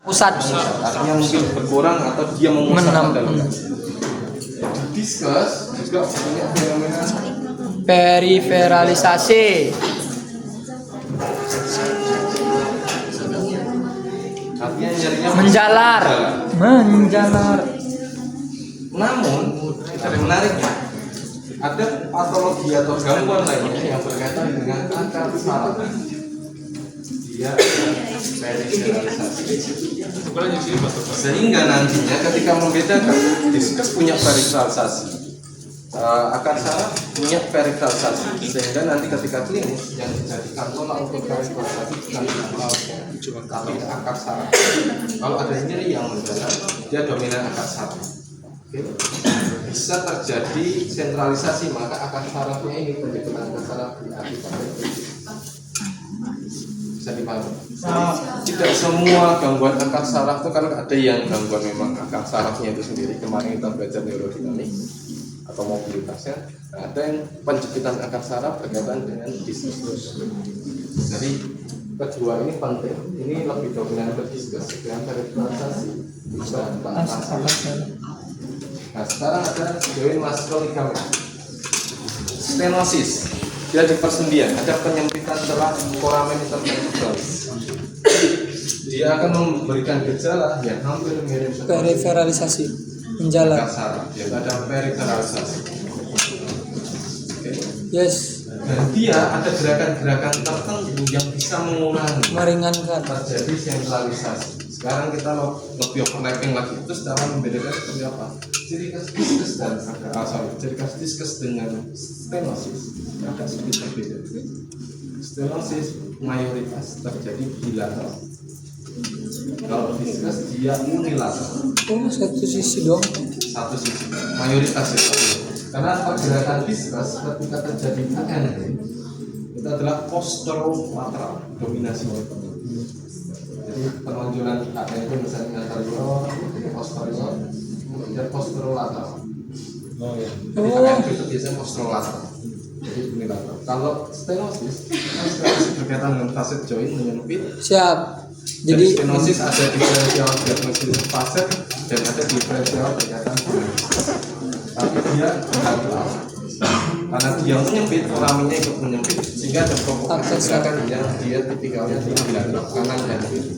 Pusat. Artinya mungkin berkurang atau dia memusatkan dalam. Diskus juga punya fenomena Periferalisasi. artinya nyerinya Menjalar. Menjalar. Namun dari menariknya ada patologi atau gangguan lainnya yang berkaitan dengan akar saraf. Dia periferalisasi. Sehingga nantinya ketika membedakan diskus punya periferalisasi, akar saraf punya periferalisasi, sehingga nanti ketika klinis yang dijadikan tolak ukur periferalisasi bukan tapi akar saraf. Kalau ada nyeri yang mendalam, dia dominan akar saraf. Oke. Bisa terjadi sentralisasi, maka akar sarafnya ini pembentukan akar saraf diakibatkan bisa dipahami. Tidak semua gangguan akar saraf itu kan ada yang gangguan memang akar sarafnya itu sendiri. Kemarin kita belajar neurodinamik atau mobilitasnya. Ada yang penjepitan akar saraf berkaitan dengan diskus. Jadi kedua ini penting. Ini lebih dominan ke diskus dengan periferalisasi. Bisa Nah sekarang ada join musculoligament, stenosis. Dia di persendian, ada penyempitan celah foramen intervertebralis. Dia akan memberikan gejala yang hampir mirip Periferalisasi. Menjalar. saraf, yaitu ada periferalisasi. Yes. Dan dia ada gerakan-gerakan tertentu yang bisa mengurangi Meringankan. terjadi sentralisasi. Sekarang kita lebih overlapping lagi, itu secara membedakan seperti apa? Ciri khas diskus dan ciri khas diskus dengan stenosis agak sedikit berbeda. Stenosis mayoritas terjadi bilateral. Kalau diskus dia unilateral. Oh, satu sisi dong. Satu sisi. Mayoritas itu. Karena pergerakan diskus ketika terjadi AN itu adalah posterolateral dominasi. Jadi penonjolan AN itu misalnya anterior, posterior, kemudian posterolateral. Oh ya. Jadi AN itu biasanya posterolateral. Jadi unilateral. Kalau stenosis berkaitan dengan facet joint menyempit. Siap. Jadi Jadi stenosis ada diferensial diagnosis facet dan ada diferensial berkaitan dengan tapi dia unilateral. Karena dia menyempit, foraminnya ikut menyempit sehingga ada provokasi gerakan yang dia tipikalnya di bilateral kanan dan kiri.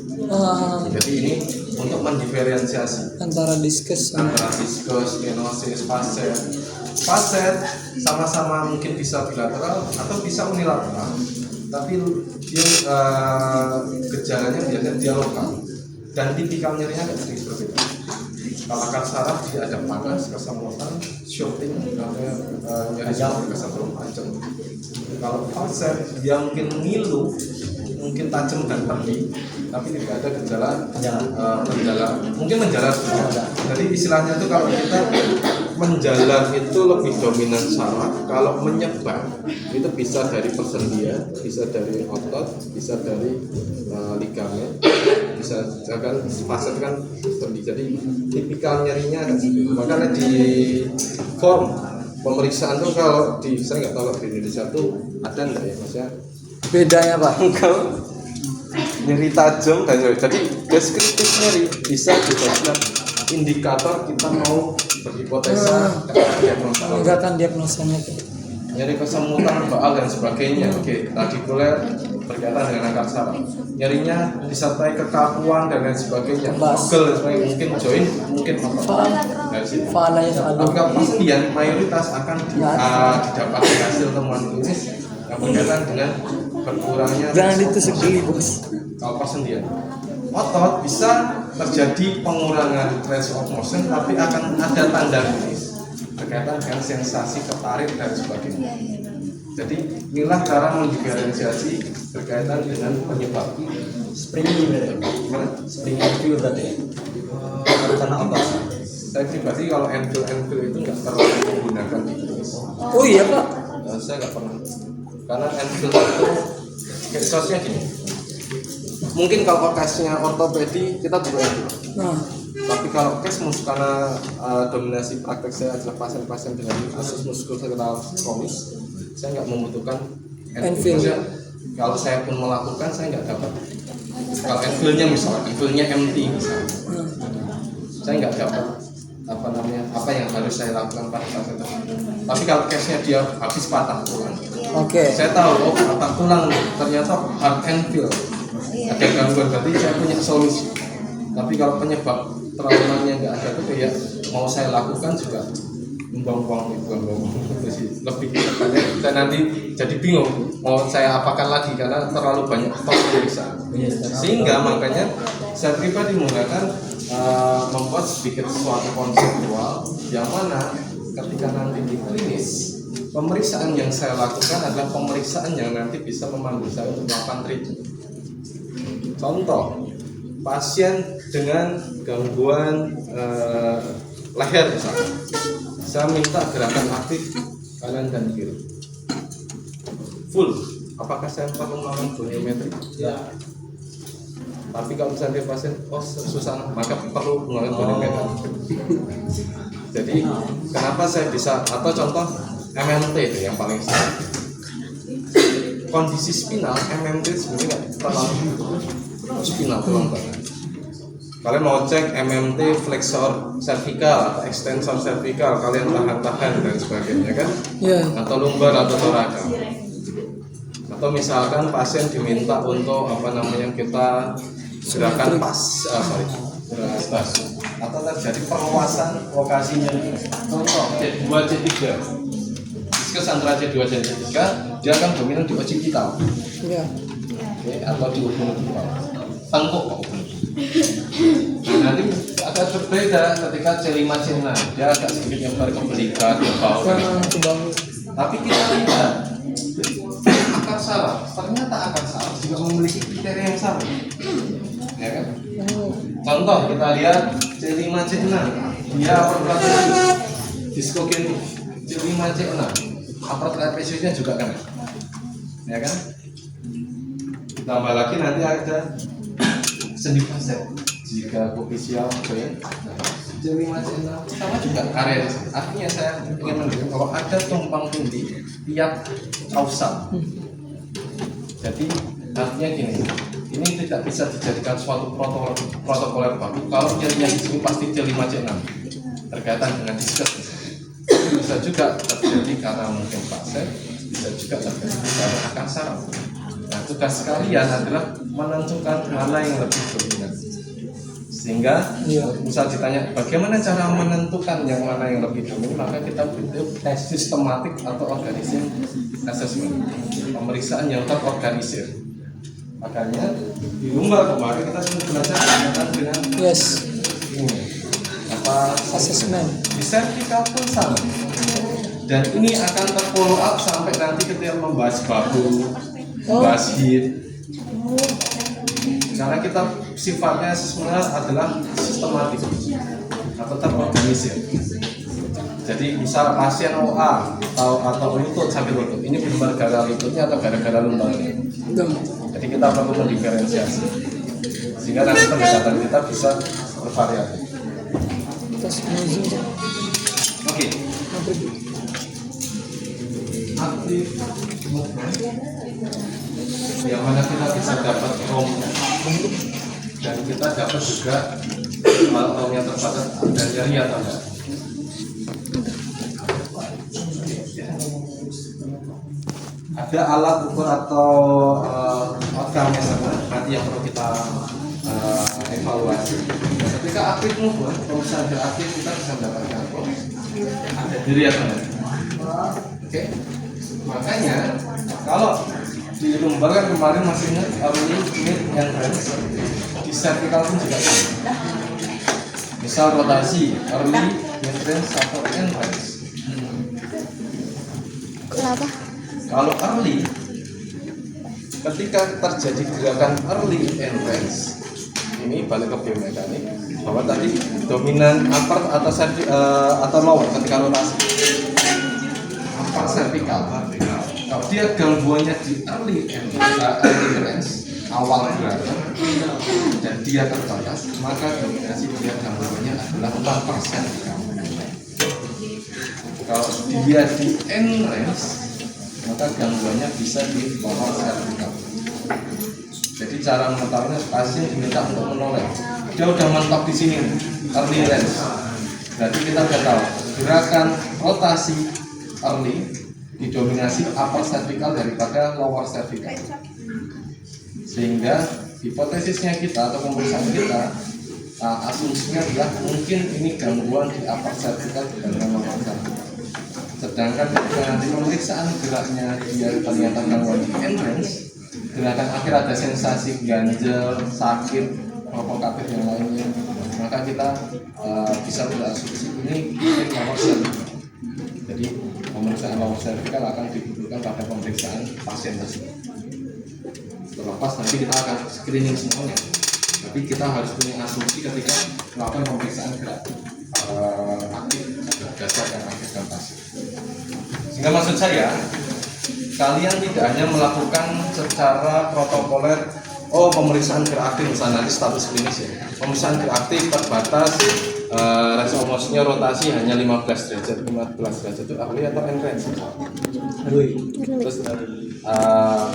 Jadi ini untuk mendiferensiasi antara diskus sama antara diskus, stenosis, facet. Facet sama-sama mungkin bisa bilateral atau bisa unilateral, tapi dia gejalanya biasanya dia lokal dan tipikal nyerinya agak sedikit berbeda. Kalau akar saraf dia ada panas, kesemutan, shooting, ada nyeri kesemutan tajam. Kalau facet dia mungkin ngilu, mungkin tajam dan perih, tapi tidak ada gejala menjalar, mungkin menjalar juga. Jadi istilahnya itu kalau kita menjalar itu lebih dominan saraf, kalau menyebar itu bisa dari persendian, bisa dari otot, bisa dari ligamen, bisa kan facet kan sendi. Jadi tipikal nyerinya kan seperti. Makanya di form pemeriksaan tuh kalau di saya nggak tahu kalau di Indonesia tuh ada enggak ya maksudnya bedanya Pak? kalau nyeri tajam dan nyeri. Jadi deskriptif nyeri bisa dijadikan indikator kita mau berhipotesa menegakkan diagnosanya itu. nyeri kesemutan, baal dan sebagainya. Oke, radikuler berkaitan dengan akar saraf. Nyerinya disertai kekakuan dan lain sebagainya. Pegel dan sebagainya. Mungkin joint, mungkin apa? Dari sini. Tapi kalau persendian mayoritas akan didapatkan hasil temuan klinis yang berkaitan dengan berkurangnya. Jangan ditusuk geli bos. Kalau persendian, otot bisa terjadi pengurangan range of motion, tapi akan ada tanda klinis berkaitan dengan sensasi ketarik dan sebagainya. Jadi inilah cara mendiferensiasi berkaitan dengan penyebab. Springy feel tadi. Karena apa? Saya pribadi kalau Enfield itu nggak terlalu menggunakan di klinis. Oh iya Pak. Saya nggak pernah. Karena Enfield itu kasusnya gini. Mungkin kalau case-nya ortopedi kita butuh Enfield. Tapi kalau case karena dominasi praktek saya adalah pasien-pasien dengan kasus muskuloskeletal kronis, saya nggak membutuhkan Enfield. Kalau saya pun melakukan, saya nggak dapat Kalau angle-nya misalnya, angle-nya MT misalnya, saya nggak dapat apa yang harus saya lakukan pada saat itu. Tapi kalau case-nya dia habis patah tulang, Oke. saya tahu patah tulang ternyata hard and feel, ada gangguan, berarti saya punya solusi. Tapi kalau penyebab traumanya nggak ada tuh ya mau saya lakukan juga buang-buang itu sih, lebih tepatnya saya nanti jadi bingung mau saya apakan lagi karena terlalu banyak pemeriksaan. Sehingga makanya saya pribadi menggunakan membuat sedikit suatu konseptual yang mana ketika nanti di klinis pemeriksaan yang saya lakukan adalah pemeriksaan yang nanti bisa memandu saya untuk melakukan treatment. Contoh, pasien dengan gangguan leher misalnya, saya minta gerakan aktif kanan dan kiri full. Apakah saya perlu melakukan goniometri? Ya. Tapi kalau misalnya pasien susah, maka perlu melakukan goniometri. Jadi kenapa saya bisa, atau contoh MMT itu yang paling sering. Kondisi spinal MMT sebenarnya nggak terlalu spinal tulang banget. Kalian mau cek MMT flexor cervical atau extensor cervical, kalian tahan-tahan dan sebagainya kan? Iya. Atau lumbar atau thoracal. Atau misalkan pasien diminta untuk kita gerakan pas, atau terjadi perluasan lokasinya. Contoh C2 C3, diskus antara C2 dan C3, dia akan dominan di occipital. Iya. Oke, atau di ubun tengkuk. Nah, nanti agak berbeda ketika C5 C6, dia agak sedikit nyebar ke belikat, ke bahu. Tapi kita lihat akar saraf, ternyata akar saraf juga memiliki kriteria yang sama, ya kan? Contoh kita lihat C5 C6, dia aparatus diskogeni C5 C6, aparatus juga kan, ya kan? Ditambah lagi nanti ada sendi facet, jika koaksial joint, C5 C6 sama juga area. Artinya saya ingin menunjukkan kalau ada tumpang tindih tiap kausal. Jadi artinya gini, ini tidak bisa dijadikan suatu protokoler baku. Kalau nyerinya di sini pasti C5 C6 berkaitan dengan diskus. Bisa juga terjadi karena mungkin facet, bisa juga terjadi karena akar saraf. Nah, tugas kalian adalah menentukan mana yang lebih dominan. Sehingga misal ditanya bagaimana cara menentukan yang mana yang lebih dominan, maka kita butuh tes sistematik atau organisasi assessment, pemeriksaan yang terorganisir. Makanya di lumbar kemarin kita sudah belajar berkaitan dengan ini assessment. Di cervical pun sama. Dan ini akan terfollow up sampai nanti ketika membahas bahu, membahas hip. Karena kita sifatnya sebenarnya adalah sistematis atau terorganisir. Jadi misal pasien OA atau lutut sambil lutut, ini benar gara lututnya atau gara-gara lumbarnya. Jadi kita perlu mendiferensiasi sehingga nanti pendekatan kita bisa bervariasi. Oke. Aktif movement yang mana kita bisa dapat ROM dan kita dapat juga ROM yang terbatas dan nyeri atau enggak. Ada alat ukur atau outcome nanti yang perlu kita evaluasi. Ketika aktif movement, kalau misalnya aktif kita bisa mendapatkan ROM ada nyeri atau enggak. Oke. Makanya kalau di lumbar kan kemarin masih ingat early, mid, and range. Di cervical pun juga sama. Misal rotasi early, mid range, atau end range. Kenapa? Kalau early, ketika terjadi gerakan early end range, ini balik ke biomekanik bahwa tadi dominan upper atau lower ketika rotasi. Upper cervical. Kalau dia gangguannya di early range, awal gerakan, dan dia terbatas, maka dominasi dia gangguannya adalah 4%. Kalau dia di end range, maka gangguannya bisa di bawah cervical. Jadi cara mengetahuinya pasien diminta untuk menoleh. Dia udah mentok di sini, early range. Berarti kita udah tahu gerakan rotasi early didominasi upper cervical daripada lower cervical. Sehingga hipotesisnya kita atau pemeriksaan kita asumsinya adalah mungkin ini gangguan di upper cervical dengan lower cervical. Sedangkan ketika nanti pemeriksaan geraknya dia ternyata gangguan di end range, gerakan akhir ada sensasi ganjel, sakit, provokatif yang lainnya, maka kita bisa berasumsi ini mungkin lower cervical. Jadi pemeriksaan lower cervical akan dibutuhkan pada pemeriksaan pasien tersebut. Terlepas nanti kita akan screening semuanya, tapi kita harus punya asumsi ketika melakukan pemeriksaan gerak aktif berdasarkan aktif dan pasif. Sehingga maksud saya, kalian tidak hanya melakukan secara protokoler, pemeriksaan gerak aktif misalnya nanti status klinis ya. Pemeriksaan gerak aktif terbatas, range of motion-nya rotasi hanya 15 derajat. 15 derajat itu early atau end range? Terus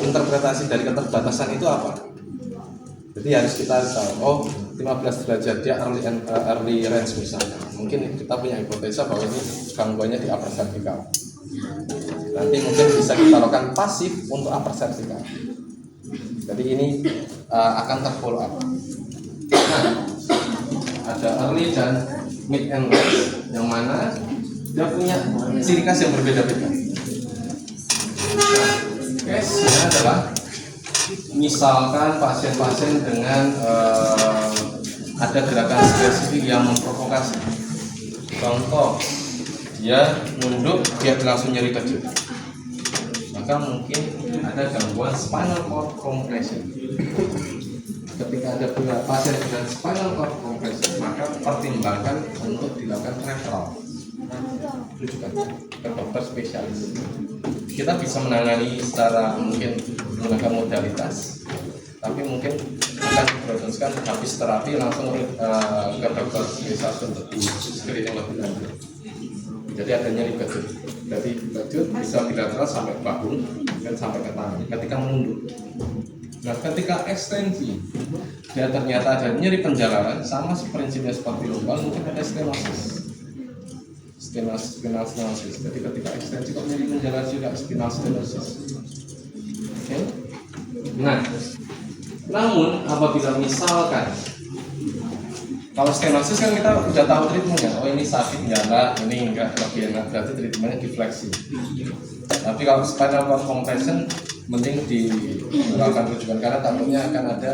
interpretasi dari keterbatasan itu apa? Jadi harus kita tahu, 15 derajat dia early range misalnya. Mungkin kita punya hipotesa bahwa ini gangguannya di upper cervical. Nanti mungkin bisa kita lakukan pasif untuk upper cervical. Jadi ini akan terfollow up. Nah, ada early dan mid and range yang mana dia punya ciri khas yang berbeda-beda. Nah, case-nya adalah misalkan pasien-pasien dengan ada gerakan spesifik yang memprovokasi. Contoh, dia nunduk, dia langsung nyeri kejut. Maka mungkin ada gangguan spinal cord compression. Ketika ada pasien dengan spinal cord compression, maka pertimbangkan untuk dilakukan referral, rujukan ke dokter spesialis. Kita bisa menangani secara mungkin menggunakan modalitas, tapi mungkin akan diproseskan habis terapi langsung ke dokter spesialis untuk di screening lebih lanjut. Jadi ada nyeri kejut, dari kejut bisa bilateral sampai bahu dan sampai ke tangan ketika menunduk. Nah, ketika ekstensi dia ternyata ada nyeri penjalanan, sama prinsipnya seperti lumbal, mungkin ada stenosis. Spinal stenosis. Jadi ketika ekstensi kok nyeri penjalanan juga spinal stenosis. Oke. Nah, namun apabila misalkan kalau stenosis kan kita sudah tahu treatmentnya, ini sakit nyala, ini enggak, lebih enak, berarti treatmentnya difleksi. Tapi kalau spinal cord compression mending dilakukan rujukan karena takutnya akan ada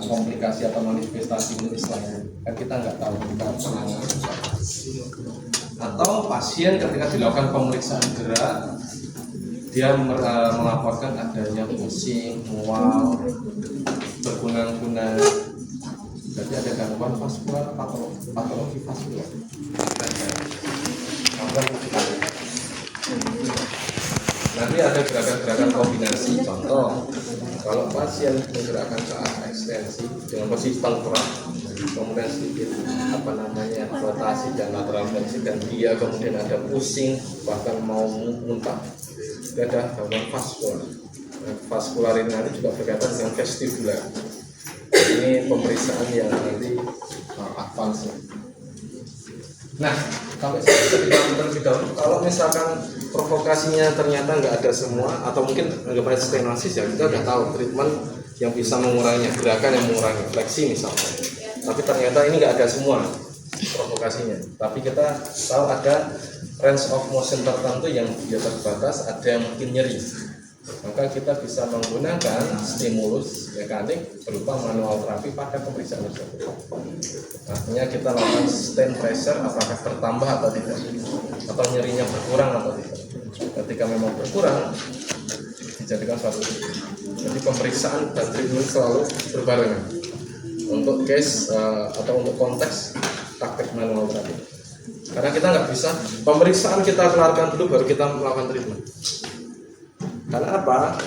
komplikasi atau manifestasi medis lainnya. Kan kita nggak tahu kita penanganan. Atau pasien ketika dilakukan pemeriksaan gerak, dia melaporkan adanya pusing, mual, berkunang-kunang. Jadi ada gangguan vaskular, patologi vaskular. Nanti ada gerakan-gerakan kombinasi. Contoh, kalau pasien menggerakkan ke arah ekstensi dengan posisi tengkorak, kemudian sedikit rotasi dan lateral fleksi, dan dia kemudian ada pusing, bahkan mau muntah, dia ada gangguan vaskular. Vaskular ini nanti juga berkaitan dengan vestibular. Ini pemeriksaan yang nanti advance. Nah, sampai terlebih dahulu, kalau misalkan provokasinya ternyata nggak ada semua, atau mungkin nggak ada stenosis, ya kita udah tahu treatment yang bisa menguranginya, gerakan yang mengurangi, fleksi misalnya. Tapi ternyata ini nggak ada semua provokasinya. Tapi kita tahu ada range of motion tertentu yang dia terbatas, ada yang mungkin nyeri. Maka kita bisa menggunakan stimulus mekanik berupa manual terapi pada pemeriksaan tersebut. Artinya kita lakukan stand pressure apakah bertambah atau tidak, atau nyerinya berkurang atau tidak. Ketika memang berkurang, dijadikan suatu treatment. Jadi pemeriksaan dan treatment selalu berbarengan untuk case atau untuk konteks praktek manual terapi. Karena kita nggak bisa pemeriksaan kita kelarkan dulu baru kita melakukan treatment. Karena apa?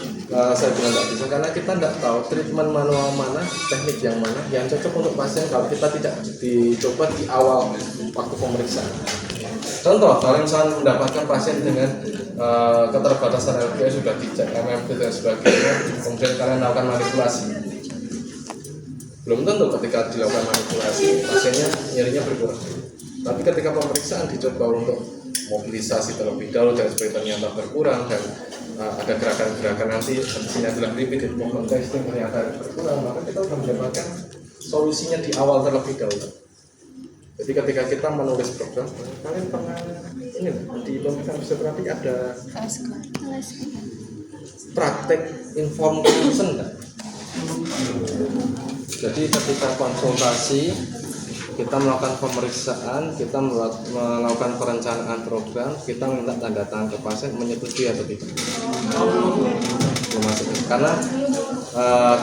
Saya bilang nggak bisa karena kita nggak tahu treatment manual mana, teknik yang mana yang cocok untuk pasien kalau kita tidak dicoba di awal waktu pemeriksaan. Contoh, kalau misalnya mendapatkan pasien dengan keterbatasan LPS sudah dicek MMP dan sebagainya, kemudian kalian lakukan manipulasi. Belum tentu ketika dilakukan manipulasi pasiennya nyerinya berkurang. Tapi ketika pemeriksaan dicoba untuk mobilisasi terlebih dahulu dan seperti ternyata berkurang dan ada gerakan-gerakan nanti hasilnya adalah repeated movement testing ternyata berkurang, maka kita sudah mendapatkan solusinya di awal terlebih dahulu. Jadi ketika kita menulis program, kalian pernah ini di pemeriksaan fisioterapi ada praktek informed consent nggak? Jadi ketika konsultasi kita melakukan pemeriksaan, kita melakukan perencanaan program, kita minta tanda tangan ke pasien menyetujui atau tidak. Karena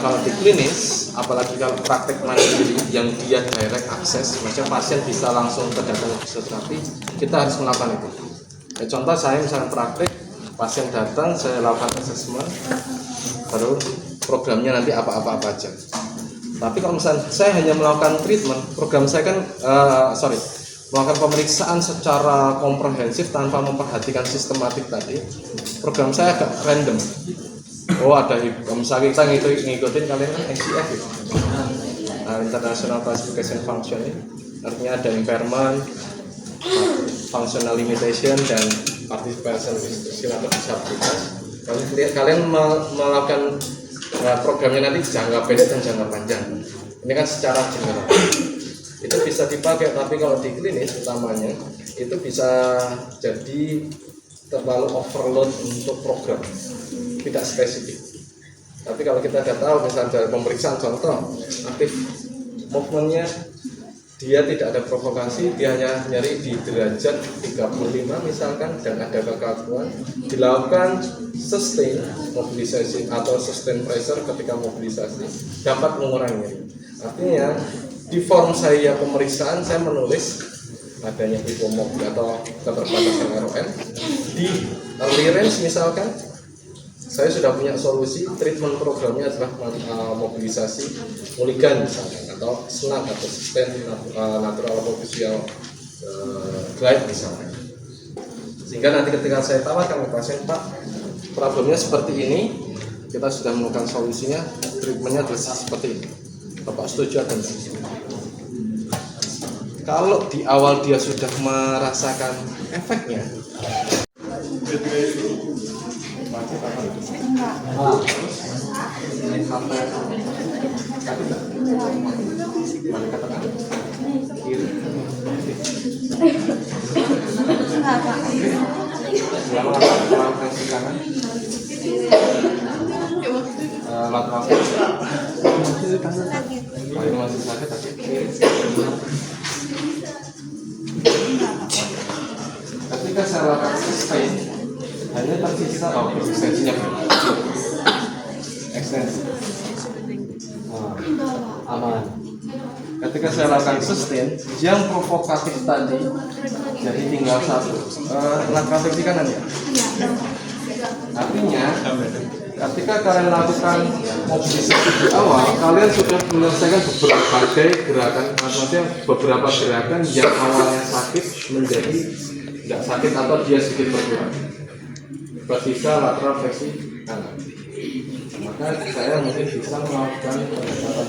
kalau di klinis, apalagi kalau praktek mandiri yang dia direct akses, maksudnya pasien bisa langsung ke datang fisioterapi, kita harus melakukan itu. Contoh saya misalnya praktek, pasien datang, saya lakukan assessment, baru programnya nanti apa-apa aja. Tapi kalau misalnya saya hanya melakukan treatment, program saya kan melakukan pemeriksaan secara komprehensif tanpa memperhatikan sistematik tadi, program saya agak random. Oh ada, misalnya kita ngikutin kalian kan ICF gitu. International Classification Function ini artinya ada impairment, functional limitation, dan participation restriction atau disabilitas. Kalian melakukan programnya nanti jangka pendek dan jangka panjang. Ini kan secara general. Itu bisa dipakai, tapi kalau di klinis utamanya itu bisa jadi terlalu overload untuk program, tidak spesifik. Tapi kalau kita sudah tahu misalnya dari pemeriksaan contoh aktif movementnya dia tidak ada provokasi, dia hanya nyeri di derajat 35 misalkan dan ada kekakuan, dilakukan sustain mobilisasi atau sustain pressure ketika mobilisasi dapat mengurangi nyeri. Artinya di form saya pemeriksaan saya menulis adanya hipomobil atau keterbatasan ROM di early range misalkan saya sudah punya solusi, treatment programnya adalah mobilisasi muligan misalkan atau SNAT atau sustain natural visual glide misalnya. Sehingga nanti ketika saya tawarkan ke pasien, Pak, problemnya seperti ini, kita sudah menemukan solusinya, treatmentnya adalah seperti ini. Bapak setuju atau tidak? Kalau di awal dia sudah merasakan efeknya, masih sakit tapi ketika saya lakukan sustain hanya tersisa ekstensinya ekstensi aman. Ketika saya lakukan sustain yang provokatif tadi jadi tinggal satu langkah kaki kanan ya. Artinya ketika kalian lakukan mobilisasi di awal, kalian sudah menyelesaikan beberapa gerakan yang awalnya sakit menjadi tidak sakit atau dia sedikit berkurang. Bersisa lateral fleksi kanan. Maka saya mungkin bisa melakukan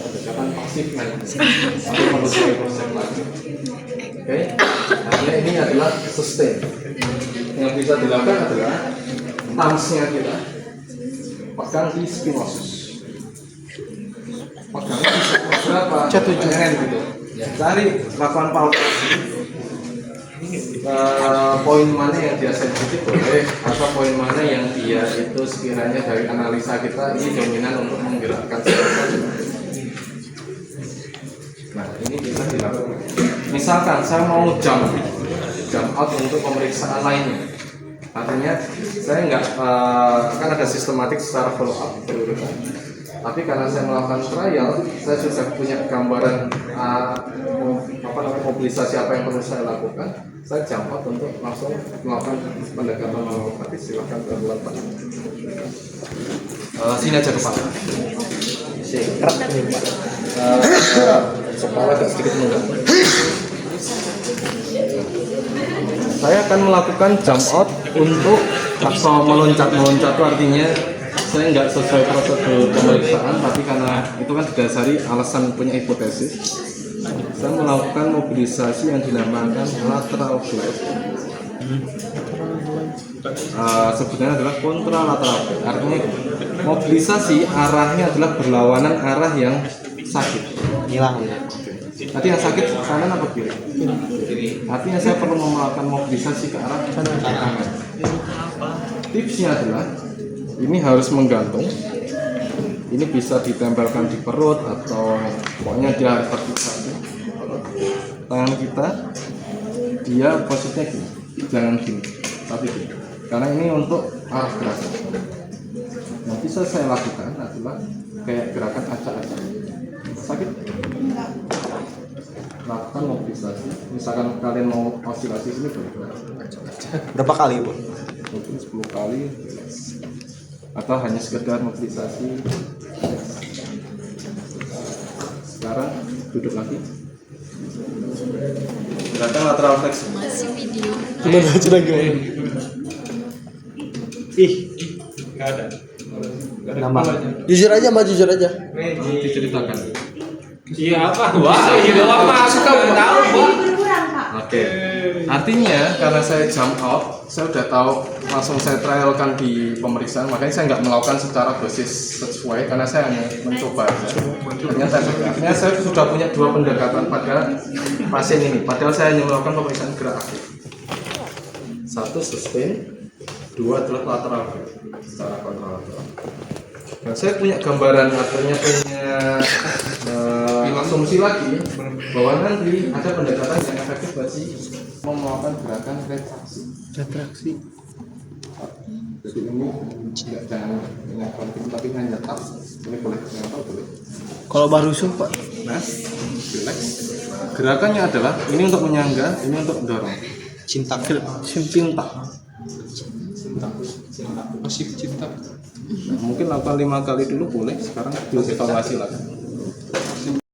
pendekatan pasif atau menuju proses lagi. Oke, artinya ini adalah sustain. Yang bisa dilakukan adalah thumbs-nya kita pegang di spinosus. Pegangnya di berapa? Jatuh gitu. Ya, cari lakukan palpasi. Poin mana yang dia sensitif boleh, atau poin mana yang dia itu sekiranya dari analisa kita ini dominan untuk menggerakkan sel-sel. Nah, ini bisa dilakukan. Misalkan saya mau jump out untuk pemeriksaan lainnya. Artinya saya nggak kan ada sistematik secara follow up berurutan. Tapi karena saya melakukan trial, saya sudah punya gambaran mobilisasi apa yang perlu saya lakukan. Saya jump out untuk langsung melakukan pendekatan homeopatis. Silakan berbuat Pak. Sini aja ke Pak. Kepala agak sedikit mengganggu. Saya akan melakukan jump out untuk atau meloncat itu artinya saya nggak sesuai prosedur pemeriksaan, tapi karena itu kan didasari alasan punya hipotesis, saya melakukan mobilisasi yang dinamakan lateral glide. Sebenarnya adalah kontralateral glide. Artinya mobilisasi arahnya adalah berlawanan arah yang sakit. Hilang ya. Nanti yang sakit kanan apa kiri? Artinya saya perlu melakukan mobilisasi ke arah kanan. Tipsnya adalah ini harus menggantung. Ini bisa ditempelkan di perut atau pokoknya dia harus terfixasi. Tangan kita dia posisinya gini, jangan gini, tapi gini. Karena ini untuk arah gerakan. Yang bisa saya lakukan adalah kayak gerakan acak-acak. Sakit? Lakukan mobilisasi. Misalkan kalian mau osilasi sini Berapa kali, Bu? mungkin 10 kali atau hanya sekedar mobilisasi. Sekarang duduk lagi. Gerakan lateral flex. Masih video. Coba gimana? Ih, Nggak ada. nama. Jujur aja, Mbak, jujur aja. Diceritakan. Iya apa? Wah, iya apa? Suka tahu, Pak. Oke. Artinya karena saya jump out, saya udah tahu langsung saya trialkan di pemeriksaan, makanya saya nggak melakukan secara dosis sesuai karena saya hanya mencoba aja. Akhirnya saya sudah punya 2 pendekatan pada pasien ini. Padahal saya hanya melakukan pemeriksaan gerak aktif. 1 sustain, 2 adalah lateral secara kontralateral. Nah, saya punya gambaran, artinya punya asumsi lagi bahwa nanti ada pendekatan yang efektif bagi melakukan gerakan retraksi. Jadi ini tidak jangan menyetor tapi hanya tap. Ini boleh menyetor boleh. Kalau baru Pak. Nah, relax. Gerakannya adalah ini untuk menyangga, ini untuk mendorong. Cinta. Cinta. Masih cinta. Nah, mungkin lakukan 5 kali dulu boleh. Sekarang dievaluasi lagi.